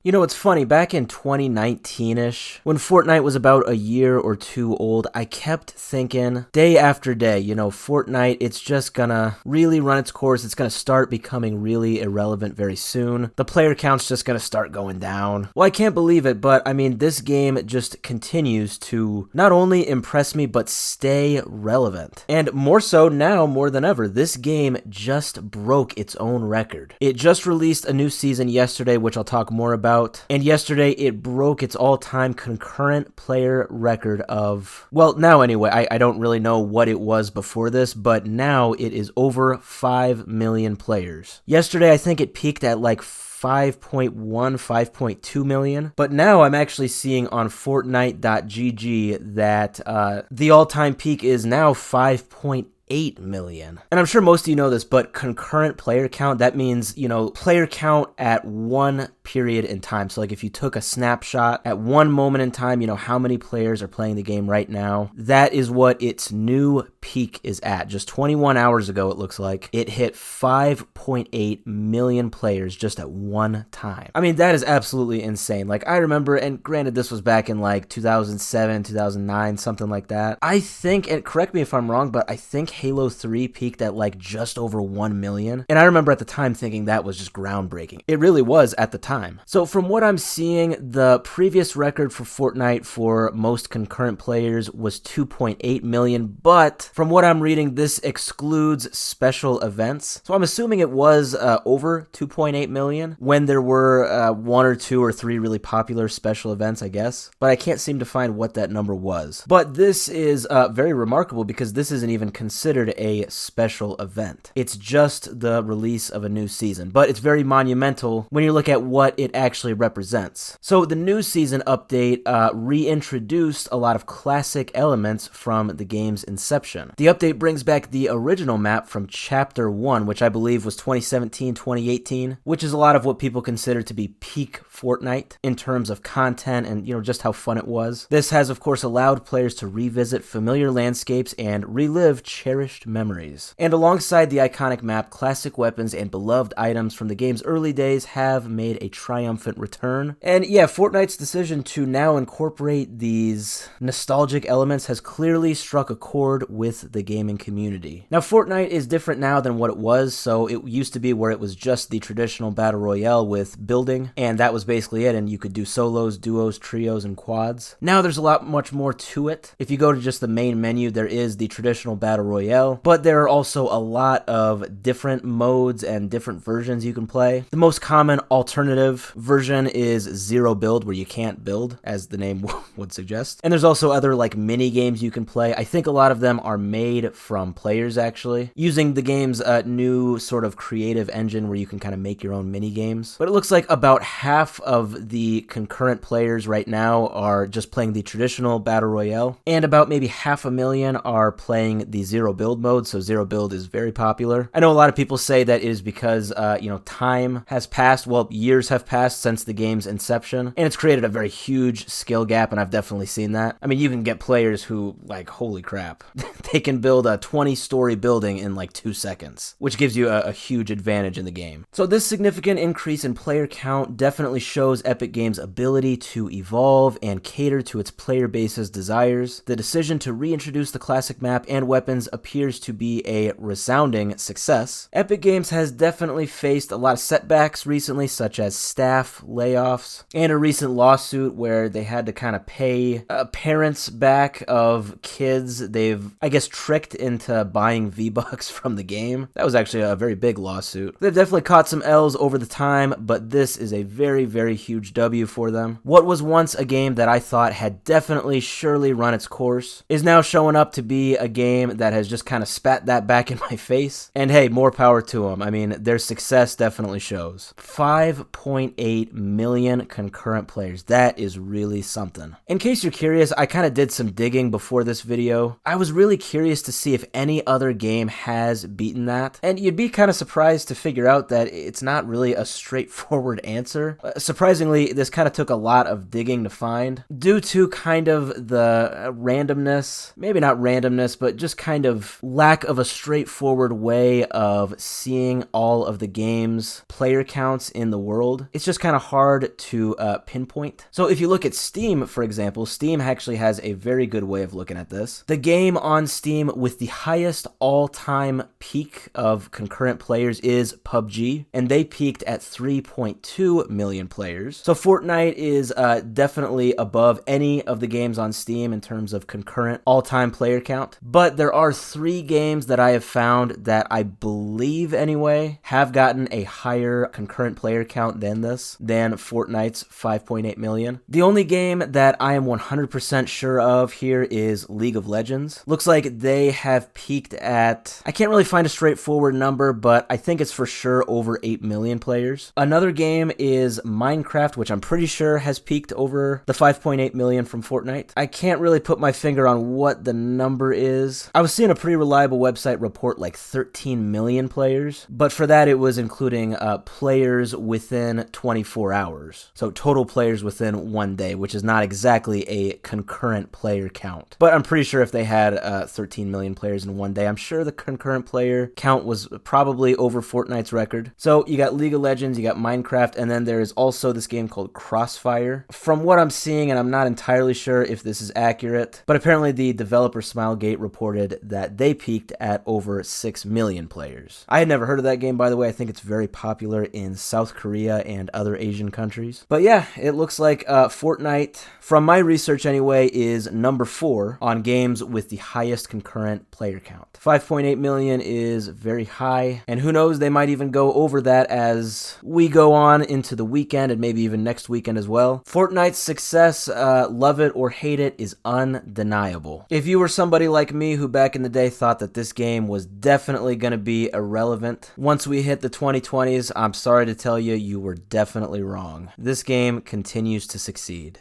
You know, it's funny, back in 2019-ish, when Fortnite was about a year or two old, I kept thinking, day after day, Fortnite, it's just gonna really run its course, it's gonna start becoming really irrelevant very soon. The player count's just gonna start going down. Well, I can't believe it, but I mean, this game just continues to not only impress me, but stay relevant. And more so now, more than ever, this game just broke its own record. It just released a new season yesterday, which I'll talk more about. And yesterday, it broke its all-time concurrent player record of, well, now anyway, I don't really know what it was before this, but now it is over 5 million players. Yesterday, I think it peaked at like 5.1, 5.2 million. But now I'm actually seeing on Fortnite.gg that the all-time peak is now 5.8 million. And I'm sure most of you know this, but concurrent player count, that means, player count at one period in time. So like if you took a snapshot at one moment in time, how many players are playing the game right now, that is what its new peak is at. Just 21 hours ago, it looks like, it hit 5.8 million players just at one time. I mean, that is absolutely insane. Like, I remember, and granted, this was back in like 2007, 2009, something like that. I think, and correct me if I'm wrong, but I think Halo 3 peaked at like just over 1 million. And I remember at the time thinking that was just groundbreaking. It really was at the time. So from what I'm seeing, the previous record for Fortnite for most concurrent players was 2.8 million, but from what I'm reading, this excludes special events. So I'm assuming it was over 2.8 million when there were one or two or three really popular special events, I guess. But I can't seem to find what that number was. But this is very remarkable because this isn't even considered a special event. It's just the release of a new season, but it's very monumental when you look at what it actually represents. So the new season update reintroduced a lot of classic elements from the game's inception. The update brings back the original map from Chapter 1, which I believe was 2017, 2018, which is a lot of what people consider to be peak Fortnite in terms of content and, just how fun it was. This has, of course, allowed players to revisit familiar landscapes and relive cherished memories. And alongside the iconic map, classic weapons and beloved items from the game's early days have made a triumphant return. And yeah, Fortnite's decision to now incorporate these nostalgic elements has clearly struck a chord with the gaming community. Now, Fortnite is different now than what it was, so it used to be where it was just the traditional battle royale with building, and that was basically it, and you could do solos, duos, trios, and quads. Now there's a lot much more to it. If you go to just the main menu, there is the traditional battle royale, but there are also a lot of different modes and different versions you can play. The most common alternative version is zero build, where you can't build, as the name would suggest. And there's also other like mini games you can play. I think a lot of them are made from players actually, using the game's new sort of creative engine where you can kind of make your own mini games. But it looks like about half of the concurrent players right now are just playing the traditional battle royale, and about maybe 500,000 are playing the zero build mode. So zero build is very popular. I know a lot of people say that it is because time has passed. Well, years have passed since the game's inception, and it's created a very huge skill gap, and I've definitely seen that. I mean, you can get players who, like, holy crap, they can build a 20-story building in like 2 seconds, which gives you a huge advantage in the game. So this significant increase in player count definitely shows Epic Games' ability to evolve and cater to its player base's desires. The decision to reintroduce the classic map and weapons appears to be a resounding success. Epic Games has definitely faced a lot of setbacks recently, such as staff layoffs and a recent lawsuit where they had to kind of pay parents back of kids they've, I guess, tricked into buying V-Bucks from the game. That was actually a very big lawsuit. They've definitely caught some L's over the time, but this is a very, very huge W for them. What was once a game that I thought had definitely surely run its course is now showing up to be a game that has just kind of spat that back in my face. And hey, more power to them. I mean, their success definitely shows. 5.8 million concurrent players. That is really something. In case you're curious, I kind of did some digging before this video. I was really curious to see if any other game has beaten that. And you'd be kind of surprised to figure out that it's not really a straightforward answer. Surprisingly, this kind of took a lot of digging to find due to kind of the randomness, maybe not randomness, but just kind of of lack of a straightforward way of seeing all of the game's player counts in the world, it's just kind of hard to pinpoint. So if you look at Steam, for example, Steam actually has a very good way of looking at this. The game on Steam with the highest all-time peak of concurrent players is PUBG, and they peaked at 3.2 million players. So Fortnite is definitely above any of the games on Steam in terms of concurrent all-time player count. But there are 3 games that I have found that I believe anyway have gotten a higher concurrent player count than Fortnite's 5.8 million. The only game that I am 100% sure of here is League of Legends. Looks like they have peaked at, I can't really find a straightforward number, but I think it's for sure over 8 million players. Another game is Minecraft, which I'm pretty sure has peaked over the 5.8 million from Fortnite. I can't really put my finger on what the number is. I was seeing a pretty reliable website report like 13 million players, but for that it was including players within 24 hours. So total players within 1 day, which is not exactly a concurrent player count. But I'm pretty sure if they had 13 million players in 1 day, I'm sure the concurrent player count was probably over Fortnite's record. So you got League of Legends, you got Minecraft, and then there's also this game called Crossfire. From what I'm seeing, and I'm not entirely sure if this is accurate, but apparently the developer Smilegate reported that they peaked at over 6 million players. I had never heard of that game, by the way. I think it's very popular in South Korea and other Asian countries. But yeah, it looks like Fortnite, from my research anyway, is number 4 on games with the highest concurrent player count. 5.8 million is very high, and who knows, they might even go over that as we go on into the weekend and maybe even next weekend as well. Fortnite's success, love it or hate it, is undeniable. If you were somebody like me who back in the day thought that this game was definitely going to be irrelevant once we hit the 2020s, I'm sorry to tell you, you were definitely wrong. This game continues to succeed.